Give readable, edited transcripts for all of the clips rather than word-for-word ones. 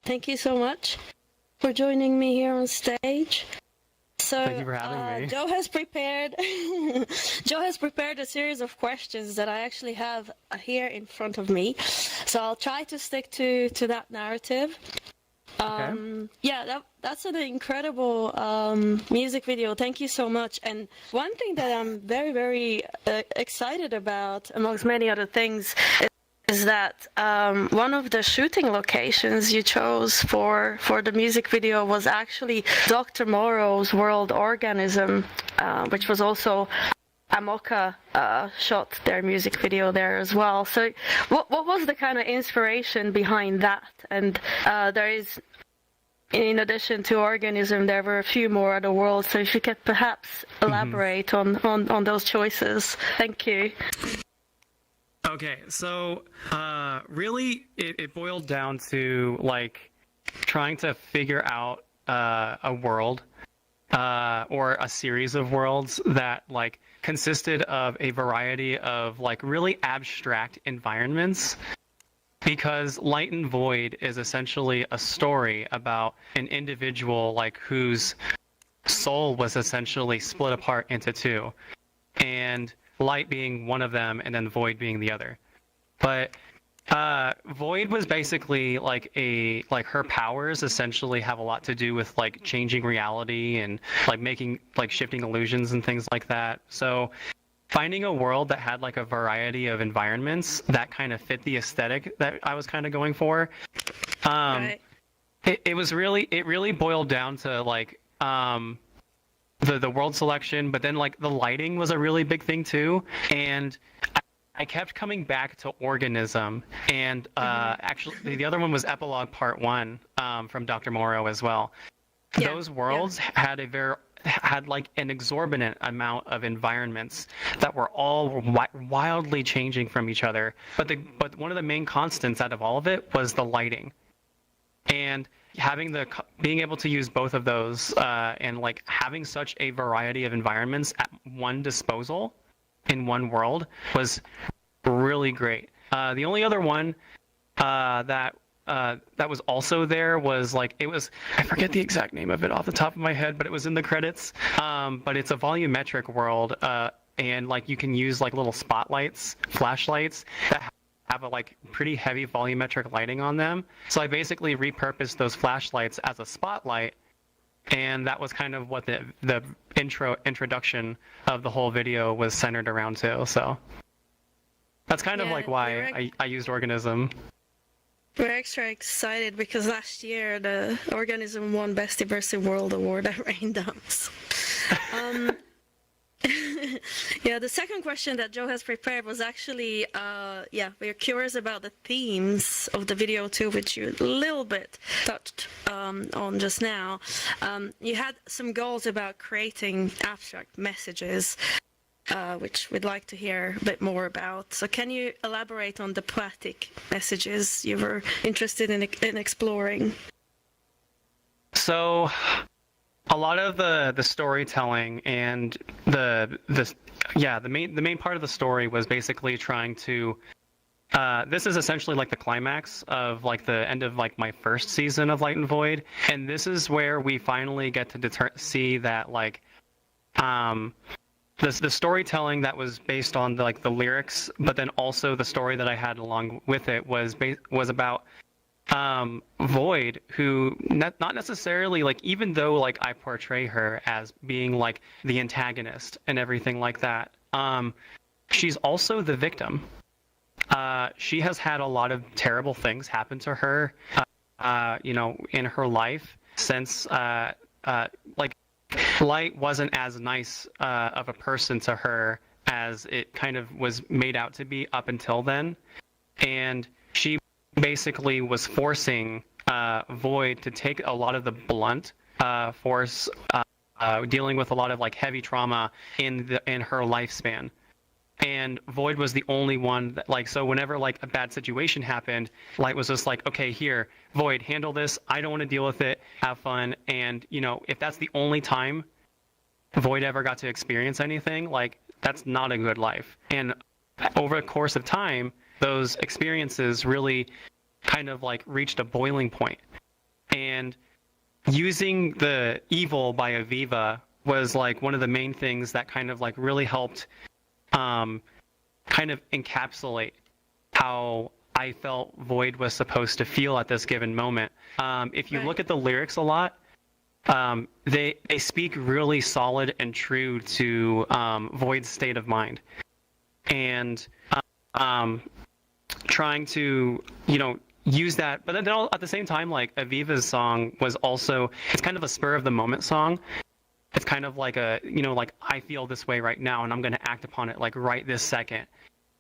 Thank you so much for joining me here on stage. So, Thank you for having me. Joe has prepared. Joe has prepared a series of questions that I actually have here in front of me. So I'll try to stick to that narrative. Okay. Yeah, that's an incredible music video. Thank you so much. And one thing that I'm very, very excited about, amongst many other things, is that one of the shooting locations you chose for the music video was actually Dr. Morrow's World Organism, which was also Amoka shot their music video there as well. So what was the kind of inspiration behind that? And there is, in addition to Organism, there were a few more other worlds. So if you could perhaps elaborate on those choices. Thank you. Okay, so really it boiled down to like trying to figure out a world or a series of worlds that like consisted of a variety of like really abstract environments, because Light and Void is essentially a story about an individual like whose soul was essentially split apart into two, and Light being one of them and then Void being the other. But Void was basically like her powers essentially have a lot to do with like changing reality and like making like shifting illusions and things like that. So finding a world that had like a variety of environments that kind of fit the aesthetic that I was kind of going for. Right. It really boiled down to like the world selection, but then like the lighting was a really big thing too. And I kept coming back to Organism, and actually the other one was Epilogue Part 1 from Dr. Morrow as well. Yeah, Those worlds had like an exorbitant amount of environments that were all wildly changing from each other. But one of the main constants out of all of it was the lighting. And being able to use both of those and like having such a variety of environments at one disposal in one world was really great. The only other one that was also there was like I forget the exact name of it off the top of my head, but it was in the credits. But it's a volumetric world, and like you can use like little spotlights, flashlights that have a like pretty heavy volumetric lighting on them. So I basically repurposed those flashlights as a spotlight, and that was kind of what the introduction of the whole video was centered around too. So that's kind of like why I used Organism. We're extra excited because last year the Organism won Best Immersive World Award at Raindance. Yeah, the second question that Joe has prepared was actually, we're curious about the themes of the video too, which you a little bit touched on just now. You had some goals about creating abstract messages, which we'd like to hear a bit more about. So can you elaborate on the poetic messages you were interested in exploring? So a lot of the storytelling and the main part of the story was basically trying to this is essentially like the climax of like the end of like my first season of Light and Void, and this is where we finally get to see that like the storytelling that was based on the lyrics, but then also the story that I had along with it was about Void, who not necessarily like, even though like I portray her as being like the antagonist and everything like that, she's also the victim. She has had a lot of terrible things happen to her, in her life since like Light wasn't as nice of a person to her as it kind of was made out to be up until then, and she basically was forcing Void to take a lot of the blunt force, dealing with a lot of like heavy trauma in her lifespan. And Void was the only one that, like, so whenever like a bad situation happened, Light was just like, okay, here, Void, handle this. I don't want to deal with it. Have fun. And if that's the only time Void ever got to experience anything, like, that's not a good life. And over the course of time, those experiences really kind of like reached a boiling point. And using the Evil by Aviva was like one of the main things that kind of like really helped kind of encapsulate how I felt Void was supposed to feel at this given moment. If you look at the lyrics a lot, they speak really solid and true to Void's state of mind, and trying to use that. But then at the same time, like Aviva's song was also, it's kind of a spur of the moment song. It's kind of like a like I feel this way right now and I'm going to act upon it like right this second.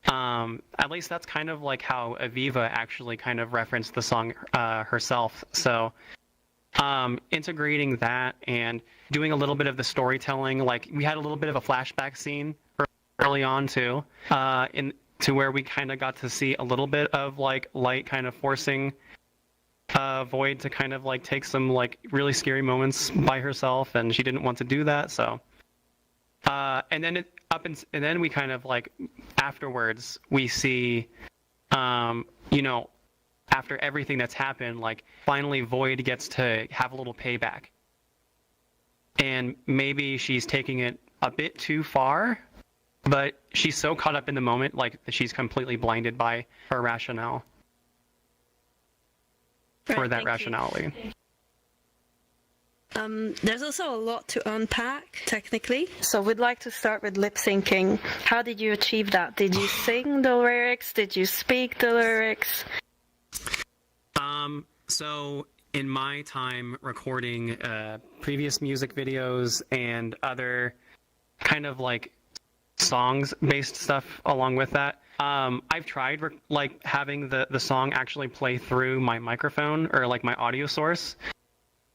At least that's kind of like how Aviva actually kind of referenced the song herself. So integrating that and doing a little bit of the storytelling, like we had a little bit of a flashback scene early on too, to where we kind of got to see a little bit of like Light kind of forcing Void to kind of like take some like really scary moments by herself, and she didn't want to do that. So and then and then we kind of like afterwards we see after everything that's happened, like finally Void gets to have a little payback, and maybe she's taking it a bit too far, but she's so caught up in the moment, like she's completely blinded by her rationale. Or that rationality. There's also a lot to unpack, technically. So we'd like to start with lip syncing. How did you achieve that? Did you sing the lyrics? Did you speak the lyrics? So in my time recording previous music videos and other kind of like songs-based stuff along with that, I've tried like having the song actually play through my microphone or like my audio source,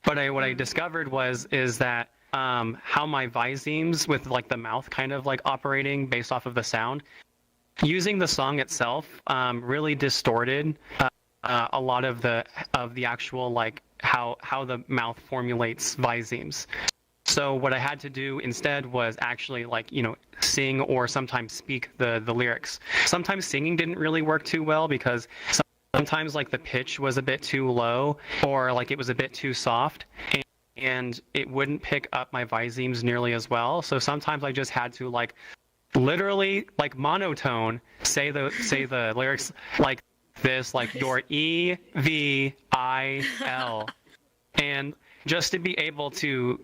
but what I discovered is that how my visemes with like the mouth kind of like operating based off of the sound, using the song itself really distorted a lot of the actual like how the mouth formulates visemes. So what I had to do instead was actually like sing or sometimes speak the lyrics. Sometimes singing didn't really work too well because sometimes like the pitch was a bit too low or like it was a bit too soft, and it wouldn't pick up my visemes nearly as well. So sometimes I just had to like literally like monotone say the lyrics like this, like your EVIL, and just to be able to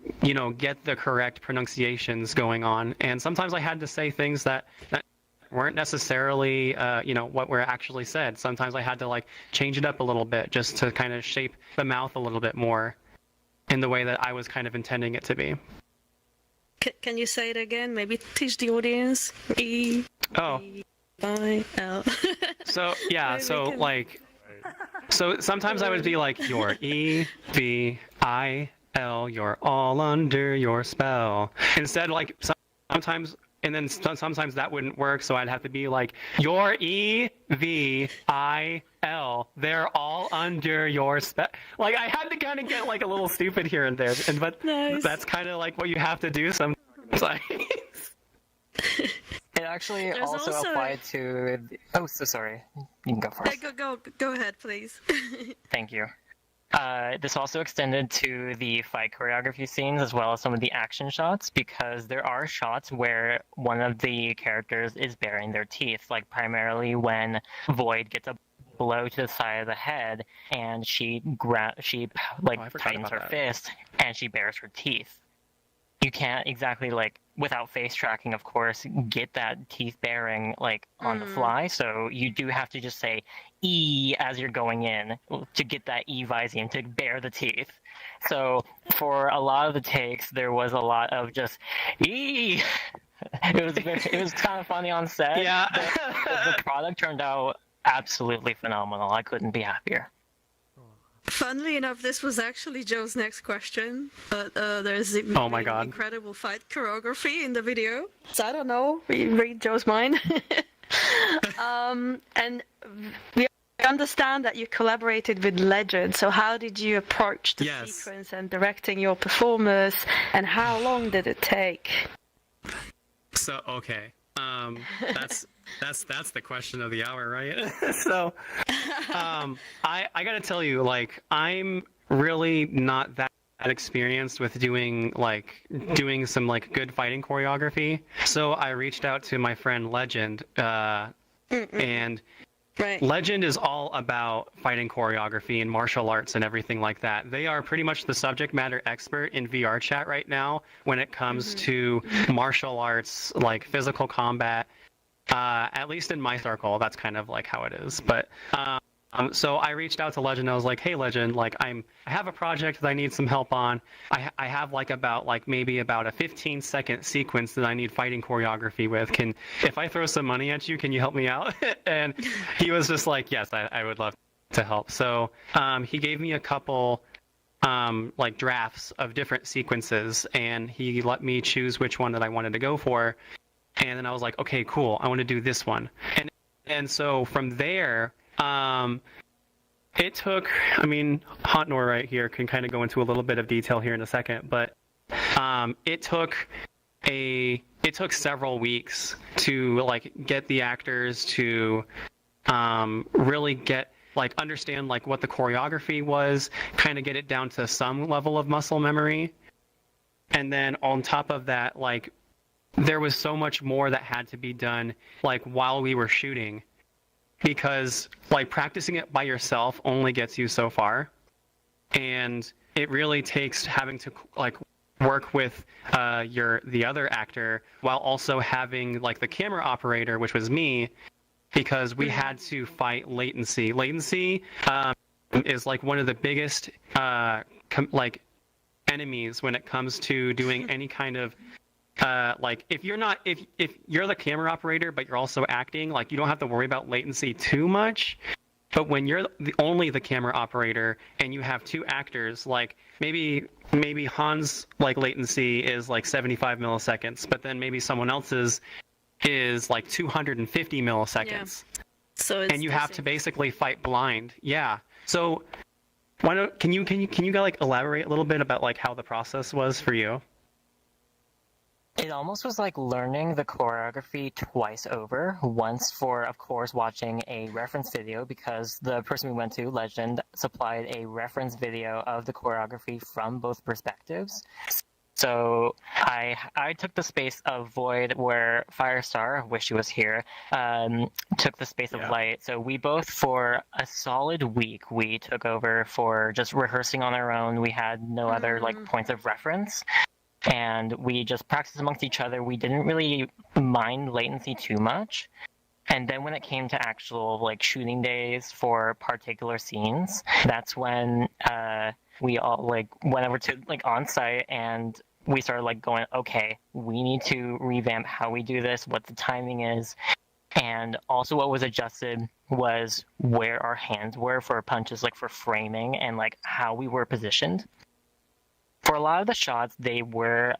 get the correct pronunciations going on. And sometimes I had to say things that weren't necessarily what were actually said. Sometimes I had to like change it up a little bit just to kind of shape the mouth a little bit more in the way that I was kind of intending it to be. Can you say it again? Maybe teach the audience. E-I-L. So yeah, so sometimes I would be like your EVIL, you're all under your spell. Instead, like sometimes, and then sometimes that wouldn't work, so I'd have to be like your EVIL, they're all under your spell. Like I had to kind of get like a little stupid here and there, but nice. That's kind of like what you have to do sometimes. It actually also applied to... Oh, so sorry. You can go first. Go ahead, please. Thank you. This also extended to the fight choreography scenes as well as some of the action shots, because there are shots where one of the characters is baring their teeth, like primarily when Void gets a blow to the side of the head and she tightens her fist and she bares her teeth. You can't exactly, like, without face tracking, of course, get that teeth baring, like, on the fly. So you do have to just say E as you're going in to get that E viseme to bare the teeth. So for a lot of the takes, there was a lot of just E. It was kind of funny on set. Yeah. The product turned out absolutely phenomenal. I couldn't be happier. Funnily enough, this was actually Joe's next question, but there's incredible fight choreography in the video. So I don't know, read Joe's mind. And we understand that you collaborated with Legend, so how did you approach the sequence and directing your performers, and how long did it take? So, okay. That's the question of the hour, right? So I gotta tell you, like, I'm really not that experienced with doing some like good fighting choreography. So I reached out to my friend Legend, and Right. Legend is all about fighting choreography and martial arts and everything like that. They are pretty much the subject matter expert in VR chat right now when it comes to martial arts, like physical combat. At least in my circle, that's kind of like how it is. But so I reached out to Legend. I was like, "Hey, Legend, like I have a project that I need some help on. I have maybe about a 15-second sequence that I need fighting choreography with. If I throw some money at you, can you help me out?" And he was just like, "Yes, I would love to help." So he gave me a couple like drafts of different sequences, and he let me choose which one that I wanted to go for. And then I was like, "Okay, cool. I want to do this one." And so from there. It took, Hotnor right here can kind of go into a little bit of detail here in a second, but it took several weeks to like get the actors to really get understand like what the choreography was, kind of get it down to some level of muscle memory. And then on top of that, like there was so much more that had to be done like while we were shooting. Because like practicing it by yourself only gets you so far, and it really takes having to like work with the other actor while also having like the camera operator, which was me, because we had to fight latency. Latency is like one of the biggest enemies when it comes to doing any kind of like if you're the camera operator but you're also acting, like you don't have to worry about latency too much. But when you're only the camera operator and you have two actors, like maybe Han's like latency is like 75 milliseconds, but then maybe someone else's is like 250 milliseconds. Yeah. So and you have to basically fight blind. Yeah. So can you like elaborate a little bit about like how the process was for you? It almost was like learning the choreography twice over. Once for, of course, watching a reference video, because the person we went to, Legend, supplied a reference video of the choreography from both perspectives. So I took the space of Void where Firestar, wish she was here, took the space of Light. So we both, for a solid week, we took over for just rehearsing on our own. We had no other like points of reference. And we just practiced amongst each other. We didn't really mind latency too much. And then when it came to actual like shooting days for particular scenes, that's when we all like went over to like on site and we started like going, okay, we need to revamp how we do this, what the timing is. And also what was adjusted was where our hands were for punches, like for framing and like how we were positioned. For a lot of the shots, they were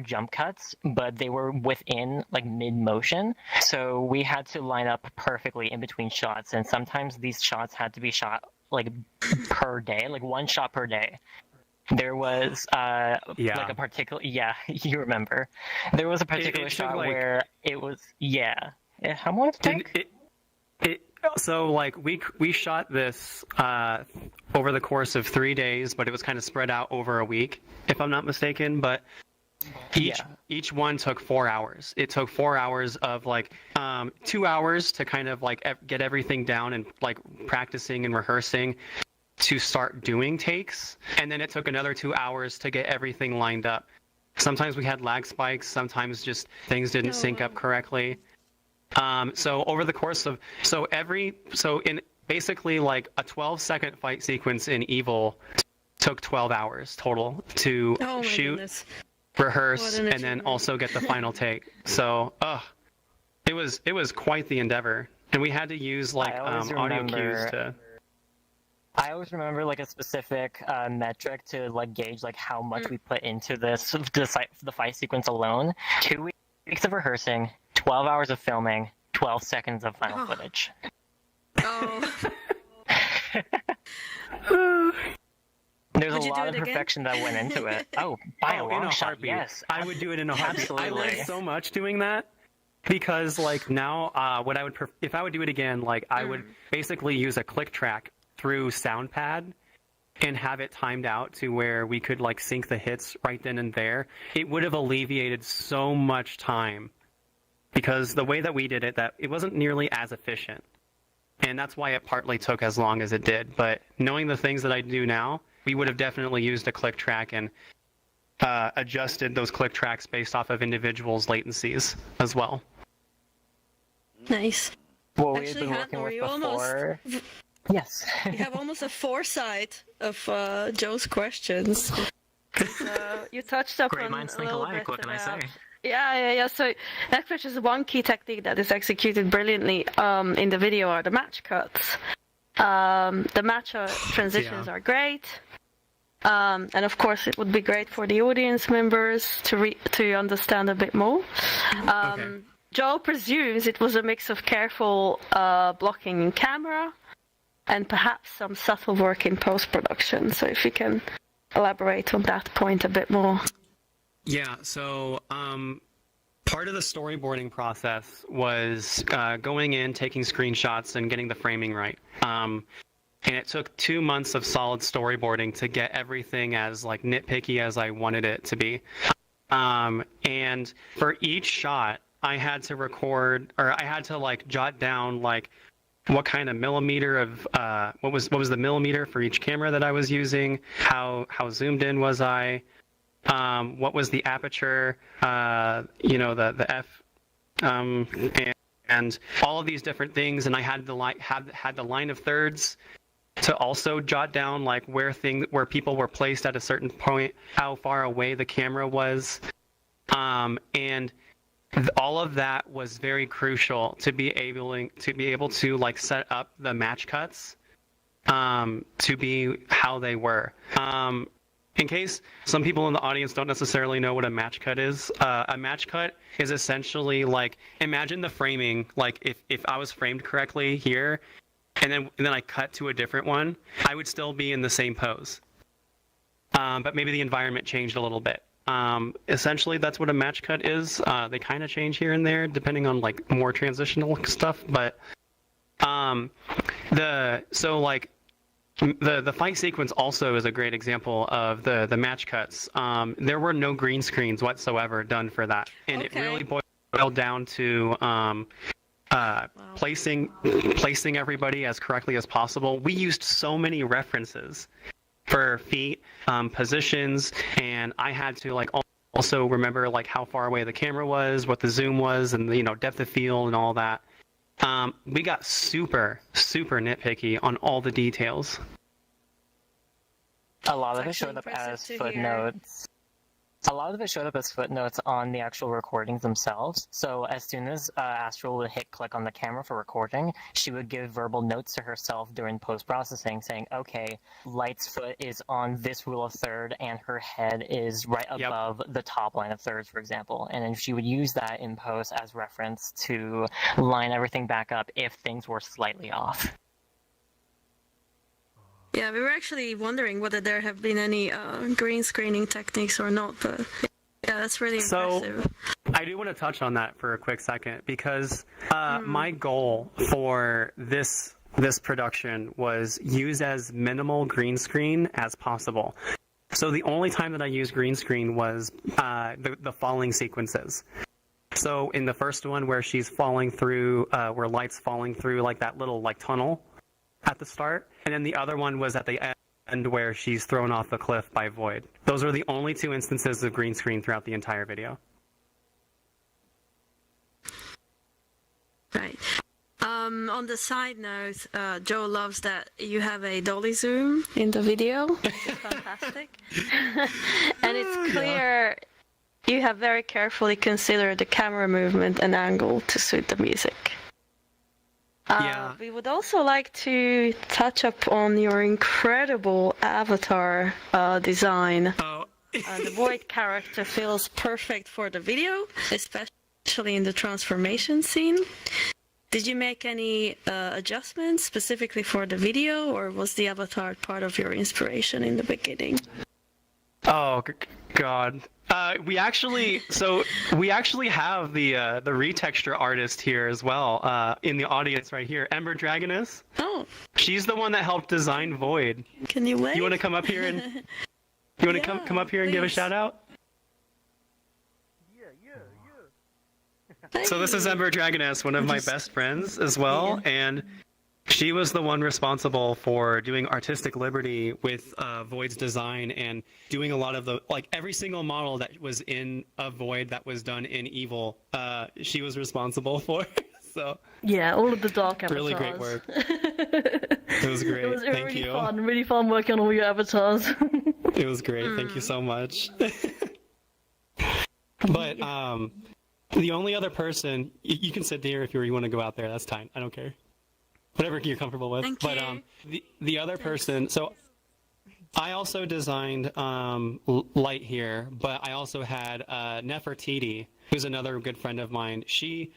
jump cuts, but they were within like mid motion. So we had to line up perfectly in between shots, and sometimes these shots had to be shot like per day, like one shot per day. There was like a particular you remember. There was a particular shot where it was how long did it take? So like we shot this over the course of 3 days, but it was kind of spread out over a week, if I'm not mistaken. But each one took 4 hours. It took 4 hours of like 2 hours to kind of like get everything down and like practicing and rehearsing to start doing takes, and then it took another 2 hours to get everything lined up. Sometimes we had lag spikes, sometimes just things didn't sync up correctly. So over the course of in basically like a 12-second fight sequence in Evil took 12 hours total to shoot, rehearse, and then also get the final take. So it was quite the endeavor, and we had to use like audio cues to. I always remember like a specific metric to like gauge like how much we put into the fight sequence alone. 2 weeks of rehearsing, 12 hours of filming, 12 seconds of final footage. There's a lot of perfection that went into it. By a long shot, yes. I would do it in a heartbeat. Absolutely. I learned so much doing that, because like now, what I would if I would do it again, like I would basically use a click track through SoundPad, and have it timed out to where we could like sync the hits right then and there, it would have alleviated so much time. Because the way that we did it, that it wasn't nearly as efficient. And that's why it partly took as long as it did. But knowing the things that I do now, we would have definitely used a click track and adjusted those click tracks based off of individuals' latencies as well. Nice. What we had Actually, been working Hannah, with you before. Yes. You have almost a foresight of Joe's questions. You touched up Great on minds a think little alike. bit What can I about- say? Yeah. So that which is one key technique that is executed brilliantly in the video are the match cuts. The match transitions are great. And of course, it would be great for the audience members to understand a bit more. Okay. Joe presumes it was a mix of careful blocking in camera and perhaps some subtle work in post-production. So if you can elaborate on that point a bit more. Yeah, so part of the storyboarding process was going in, taking screenshots, and getting the framing right. And it took 2 months of solid storyboarding to get everything as like nitpicky as I wanted it to be. And for each shot, I had to record, or I had to like jot down like what kind of millimeter of what was the millimeter for each camera that I was using, how zoomed in was I. What was the aperture, the f, and all of these different things, and I had the line of thirds to also jot down like where people were placed at a certain point, how far away the camera was, and all of that was very crucial to be able to like set up the match cuts to be how they were. In case some people in the audience don't necessarily know what a match cut is, a match cut is essentially like, imagine the framing, like if I was framed correctly here, and then I cut to a different one, I would still be in the same pose. But maybe the environment changed a little bit. Essentially, that's what a match cut is. They kind of change here and there depending on like more transitional stuff, but the fight sequence also is a great example of the match cuts. There were no green screens whatsoever done for that, and it really boiled down to placing everybody as correctly as possible. We used so many references for feet, positions, and I had to like also remember like how far away the camera was, what the zoom was, and depth of field and all that. We got super nitpicky on all the details. A lot of it showed up as footnotes. A lot of it showed up as footnotes on the actual recordings themselves. So as soon as Astral would hit click on the camera for recording, she would give verbal notes to herself during post-processing saying, okay, Light's foot is on this rule of third and her head is right above the top line of thirds, for example. And then she would use that in post as reference to line everything back up if things were slightly off. Yeah, we were actually wondering whether there have been any green screening techniques or not, but yeah, that's really impressive. So, I do want to touch on that for a quick second, because my goal for this production was use as minimal green screen as possible. So the only time that I used green screen was the falling sequences. So in the first one where she's falling through, where Light's falling through like that little like tunnel at the start, and then the other one was at the end where she's thrown off the cliff by Void. Those are the only two instances of green screen throughout the entire video. Right. On the side note, Joe loves that you have a dolly zoom in the video. It's fantastic. And it's clear you have very carefully considered the camera movement and angle to suit the music. We would also like to touch up on your incredible avatar design. The Void character feels perfect for the video, especially in the transformation scene. Did you make any adjustments specifically for the video, or was the avatar part of your inspiration in the beginning? Oh God. We actually have the retexture artist here as well, in the audience right here, Ember Dragoness. Oh. she's the one that helped design Void. Can you wait? You want to come up here and you want to come up here and give a please. shout out? So this is Ember Dragoness, one of my best friends as well, and she was the one responsible for doing artistic liberty with Void's design and doing a lot of the, like, every single model that was in a Void that was done in Evil, she was responsible for. So yeah, all of the dark avatars. really great work. It was great. It was Thank really you. really fun working on all your avatars. It was great. Thank you so much. But the only other person, you can sit there if you want to go out there. That's fine. I don't care. Whatever you're comfortable with. Thank But you. the other person, so I also designed Light here, but I also had Nefertiti, who's another good friend of mine. She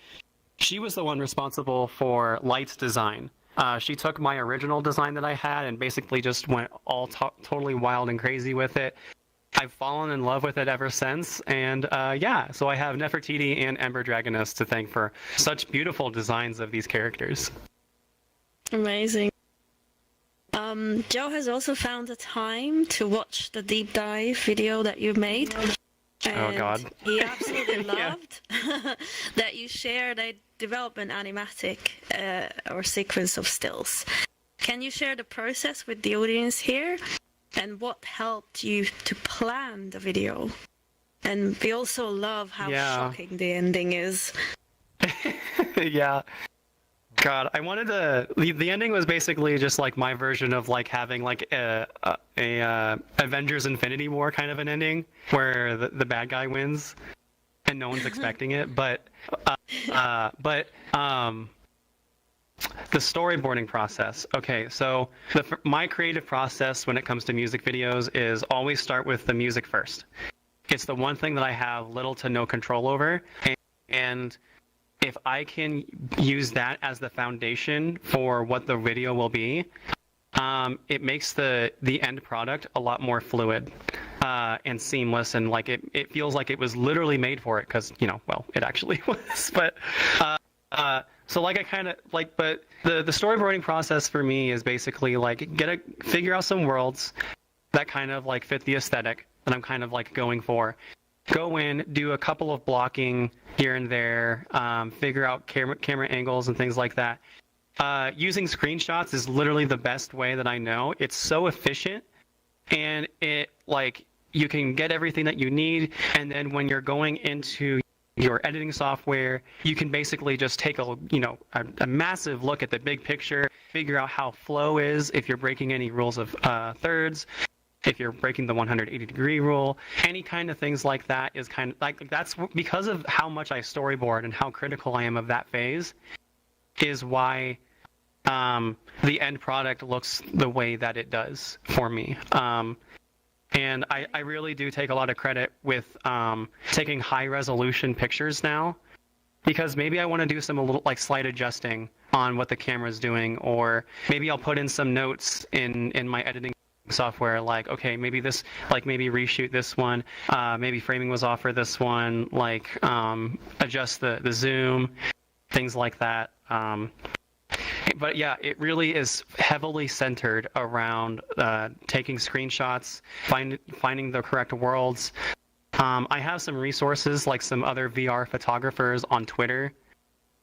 was the one responsible for Light's design. She took my original design that I had and basically just went all totally wild and crazy with it. I've fallen in love with it ever since, and yeah, so I have Nefertiti and Ember Dragoness to thank for such beautiful designs of these characters. Amazing. Joe has also found the time to watch the deep dive video that you made. Oh, God. He absolutely Yeah. loved that you shared a development animatic or sequence of stills. Can you share the process with the audience here? And what helped you to plan the video? And we also love how shocking the ending is. Yeah. God, I wanted to. The ending was basically just like my version of like having like a Avengers Infinity War kind of an ending where the bad guy wins and no one's expecting it. But the storyboarding process. Okay, so my creative process when it comes to music videos is always start with the music first. It's the one thing that I have little to no control over, and if I can use that as the foundation for what the video will be, it makes the end product a lot more fluid and seamless, and like it feels like it was literally made for it, because well, it actually was. But so like I kind of like, but the storyboarding process for me is basically like figure out some worlds that kind of like fit the aesthetic that I'm kind of like going for. Go in, do a couple of blocking here and there, figure out camera angles and things like that. Using screenshots is literally the best way that I know. It's so efficient, and it like you can get everything that you need, and then when you're going into your editing software, you can basically just take a massive look at the big picture, figure out how flow is, if you're breaking any rules of thirds, if you're breaking the 180-degree rule, any kind of things like that is kind of like, that's because of how much I storyboard and how critical I am of that phase, is why the end product looks the way that it does for me. And I really do take a lot of credit with taking high resolution pictures now, because maybe I want to do some a little like slight adjusting on what the camera's doing, or maybe I'll put in some notes in my editing software, like, okay, maybe this, like maybe reshoot this one, maybe framing was off for this one, like adjust the zoom, things like that. But yeah, it really is heavily centered around taking screenshots, finding the correct worlds. I have some resources, like some other VR photographers on Twitter.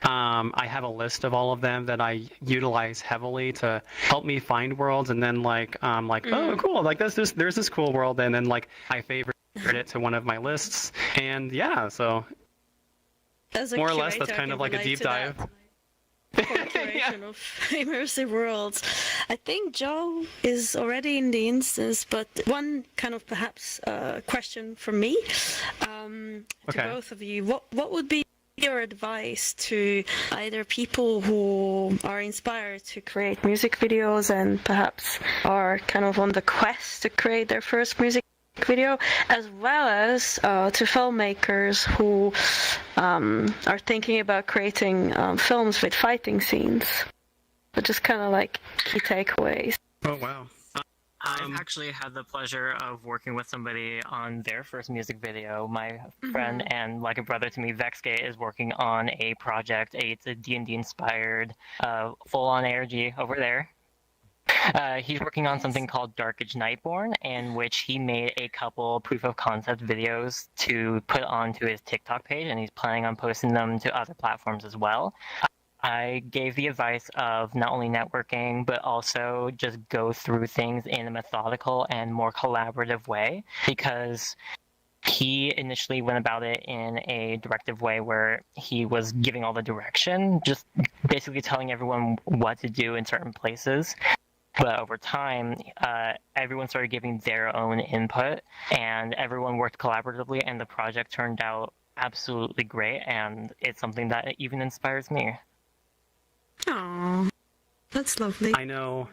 I have a list of all of them that I utilize heavily to help me find worlds, and then oh cool, like there's this cool world, and then like I favorite it to one of my lists, and yeah, so more or less that's kind of like a deep dive. Curation of immersive worlds. I think Joe is already in the instance, but one kind of perhaps question from me to both of you. What would be your advice to either people who are inspired to create music videos and perhaps are kind of on the quest to create their first music video, as well as to filmmakers who are thinking about creating films with fighting scenes, but just kind of like key takeaways? Oh wow. I've actually had the pleasure of working with somebody on their first music video. My friend and like a brother to me, Vexgate, is working on a project. It's a D&D inspired full-on ARG over there. He's working on something called Dark Age Nightborn, in which he made a couple proof of concept videos to put onto his TikTok page, and he's planning on posting them to other platforms as well. I gave the advice of not only networking, but also just go through things in a methodical and more collaborative way, because he initially went about it in a directive way where he was giving all the direction, just basically telling everyone what to do in certain places. But over time, everyone started giving their own input, and everyone worked collaboratively, and the project turned out absolutely great, and it's something that even inspires me. Aww, that's lovely. I know,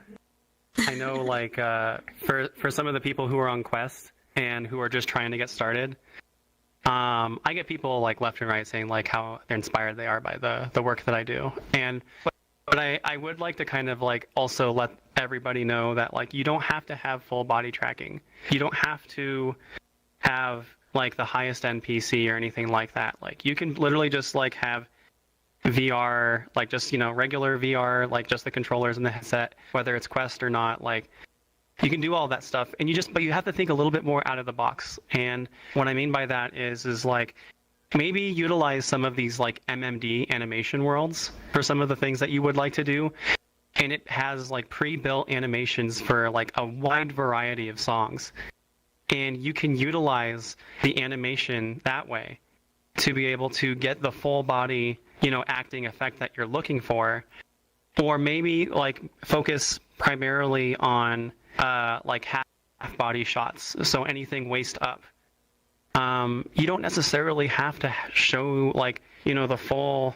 like, for some of the people who are on Quest and who are just trying to get started, I get people like left and right saying like how they're inspired they are by the work that I do. And but I would like to kind of like also let everybody know that like you don't have to have full body tracking. You don't have to have like the highest end PC or anything like that. Like you can literally just like have VR, like just, you know, regular VR, like just the controllers and the headset, whether it's Quest or not, like you can do all that stuff. And but you have to think a little bit more out of the box. And what I mean by that is like maybe utilize some of these like MMD animation worlds for some of the things that you would like to do. And it has like pre-built animations for like a wide variety of songs. And you can utilize the animation that way to be able to get the full body, you know, acting effect that you're looking for. Or maybe like focus primarily on like half body shots, so anything waist up. You don't necessarily have to show like, you know, the full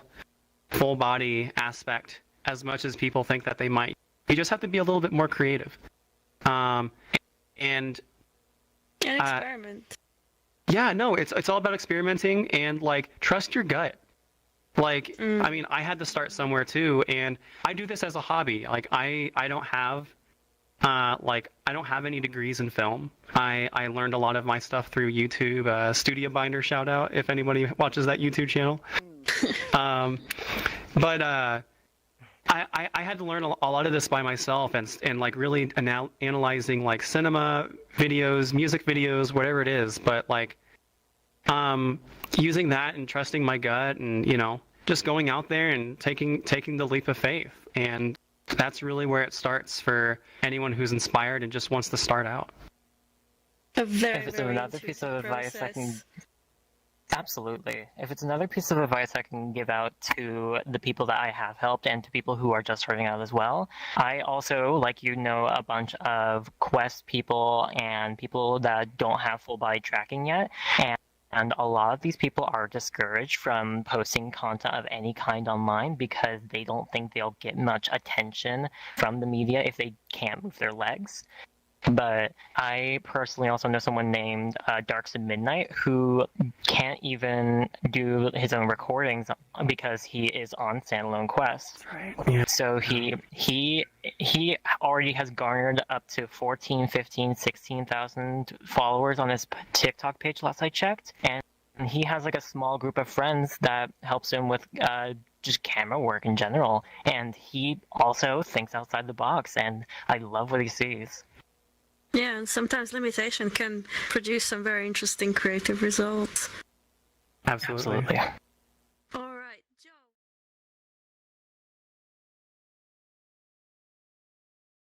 body aspect as much as people think that they might. You just have to be a little bit more creative. And experiment. Yeah, no, it's all about experimenting and like trust your gut. Like, I mean, I had to start somewhere too, and I do this as a hobby. Like, I don't have any degrees in film. I learned a lot of my stuff through YouTube. Studio Binder, shout out if anybody watches that YouTube channel. But I had to learn a lot of this by myself and like really analyzing like cinema videos, music videos, whatever it is. But like, using that and trusting my gut and, you know, just going out there and taking the leap of faith. And that's really where it starts for anyone who's inspired and just wants to start out. If it's another piece of advice I can... Absolutely. If it's another piece of advice I can give out to the people that I have helped and to people who are just starting out as well, I also, like you, know a bunch of Quest people and people that don't have full body tracking yet. And a lot of these people are discouraged from posting content of any kind online because they don't think they'll get much attention from the media if they can't move their legs. But I personally also know someone named Darks at Midnight who can't even do his own recordings because he is on standalone Quest. Right. Yeah. So he already has garnered up to 14, 15, 16,000 followers on his TikTok page last I checked. And he has like a small group of friends that helps him with just camera work in general. And he also thinks outside the box, and I love what he sees. Yeah, and sometimes limitation can produce some very interesting creative results. Absolutely.